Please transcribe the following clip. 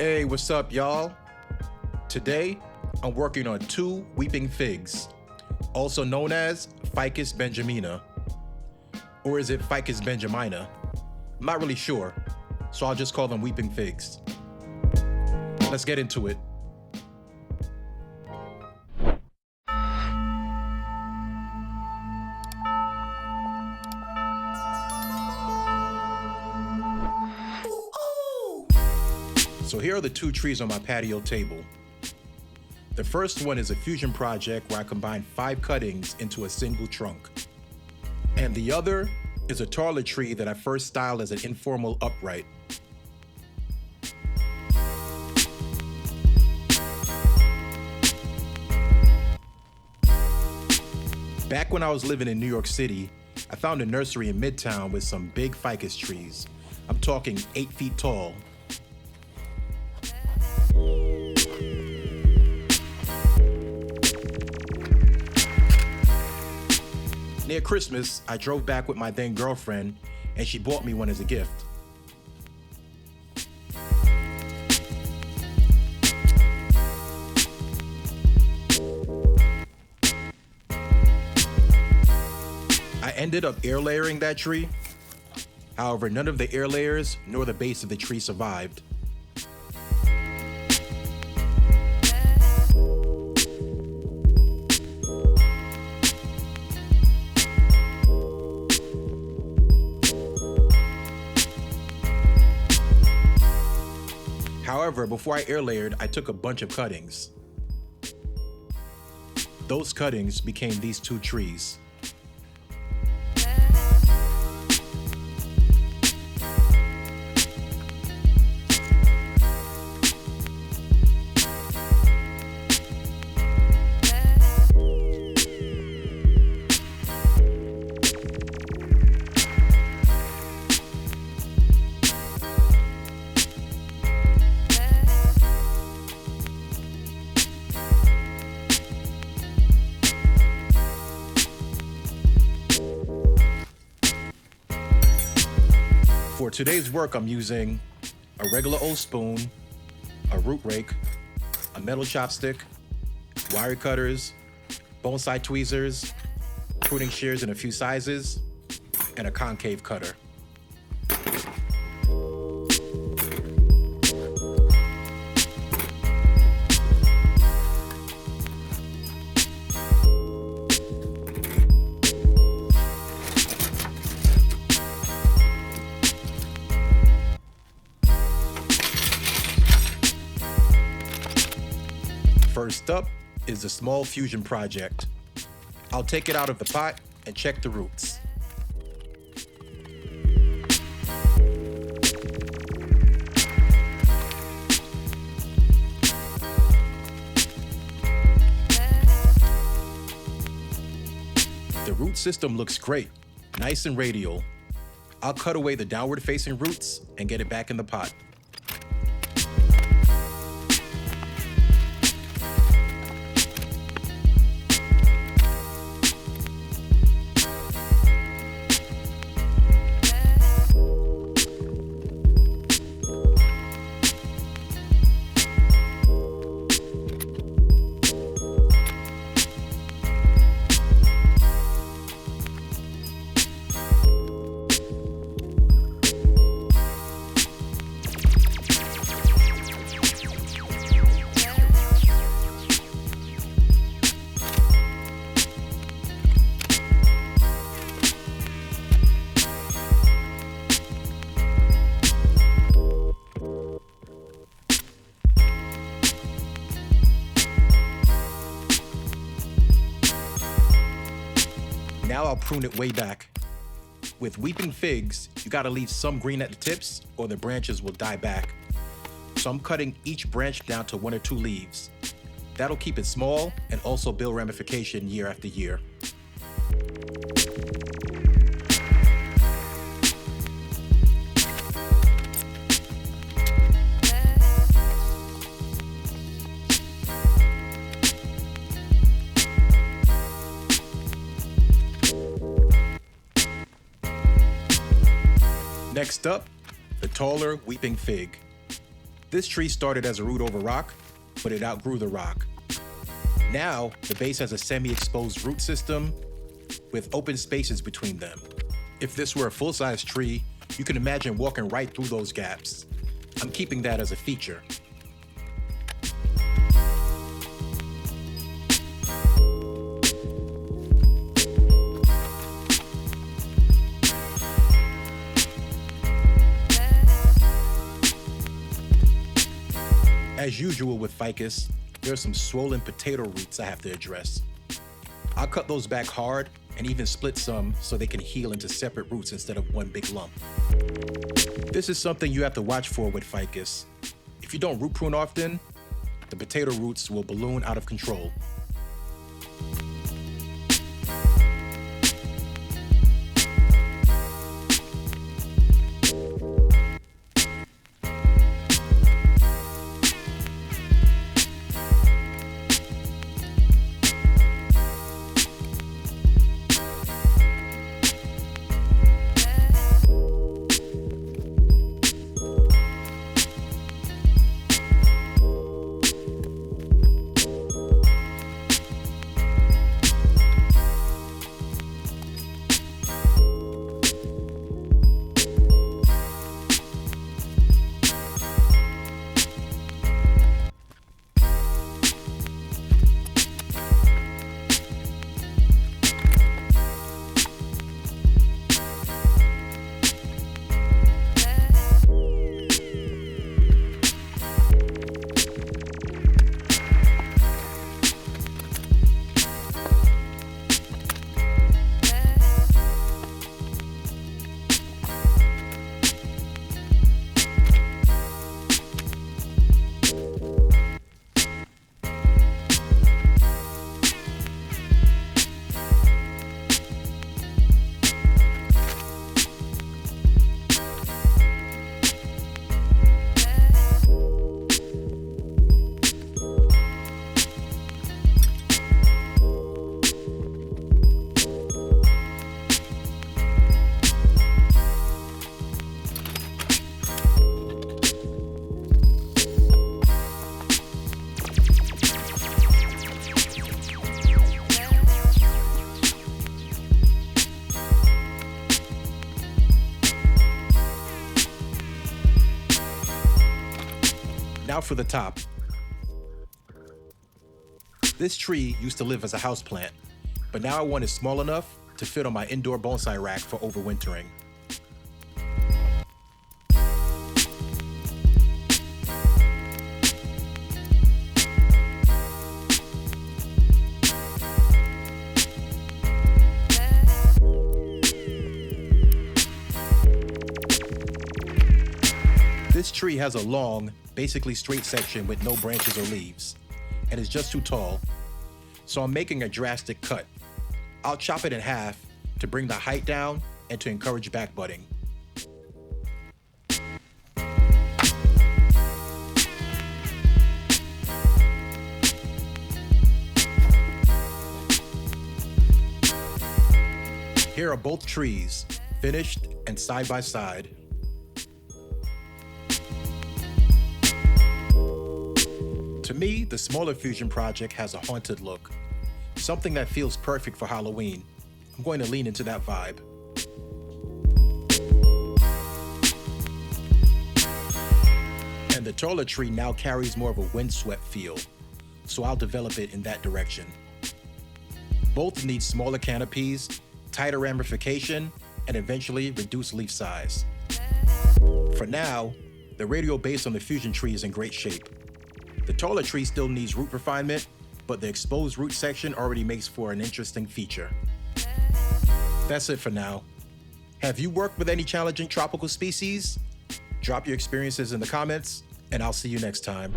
Hey, what's up, y'all? Today, I'm working on 2 weeping figs, also known as Ficus benjamina. Or is it Ficus benjamina? I'm not really sure, so I'll just call them weeping figs. Let's get into it. So here are the 2 trees on my patio table. The first one is a fusion project where I combine 5 cuttings into a single trunk. And the other is a taller tree that I first styled as an informal upright. Back when I was living in New York City, I found a nursery in Midtown with some big ficus trees. I'm talking 8 feet tall. Near Christmas, I drove back with my then girlfriend, and she bought me one as a gift. I ended up air layering that tree. However, none of the air layers nor the base of the tree survived. However, before I air layered, I took a bunch of cuttings. Those cuttings became these 2 trees. For today's work, I'm using a regular old spoon, a root rake, a metal chopstick, wire cutters, bonsai tweezers, pruning shears in a few sizes, and a concave cutter. First up is the small fusion project. I'll take it out of the pot and check the roots. The root system looks great, nice and radial. I'll cut away the downward facing roots and get it back in the pot. Now I'll prune it way back. With weeping figs, you gotta leave some green at the tips or the branches will die back. So I'm cutting each branch down to 1 or 2 leaves. That'll keep it small and also build ramification year after year. Next up, the taller weeping fig. This tree started as a root over rock, but it outgrew the rock. Now, the base has a semi-exposed root system with open spaces between them. If this were a full-size tree, you can imagine walking right through those gaps. I'm keeping that as a feature. As usual with ficus, there are some swollen potato roots I have to address. I'll cut those back hard and even split some so they can heal into separate roots instead of one big lump. This is something you have to watch for with ficus. If you don't root prune often, the potato roots will balloon out of control. Now for the top. This tree used to live as a houseplant, but now I want it small enough to fit on my indoor bonsai rack for overwintering. This tree has a long, basically straight section with no branches or leaves, and is just too tall, so I'm making a drastic cut. I'll chop it in half to bring the height down and to encourage back budding. Here are both trees, finished and side by side. To me, the smaller fusion project has a haunted look, something that feels perfect for Halloween. I'm going to lean into that vibe. And the taller tree now carries more of a windswept feel, so I'll develop it in that direction. Both need smaller canopies, tighter ramification, and eventually reduced leaf size. For now, the radial base on the fusion tree is in great shape. The taller tree still needs root refinement, but the exposed root section already makes for an interesting feature. That's it for now. Have you worked with any challenging tropical species? Drop your experiences in the comments, and I'll see you next time.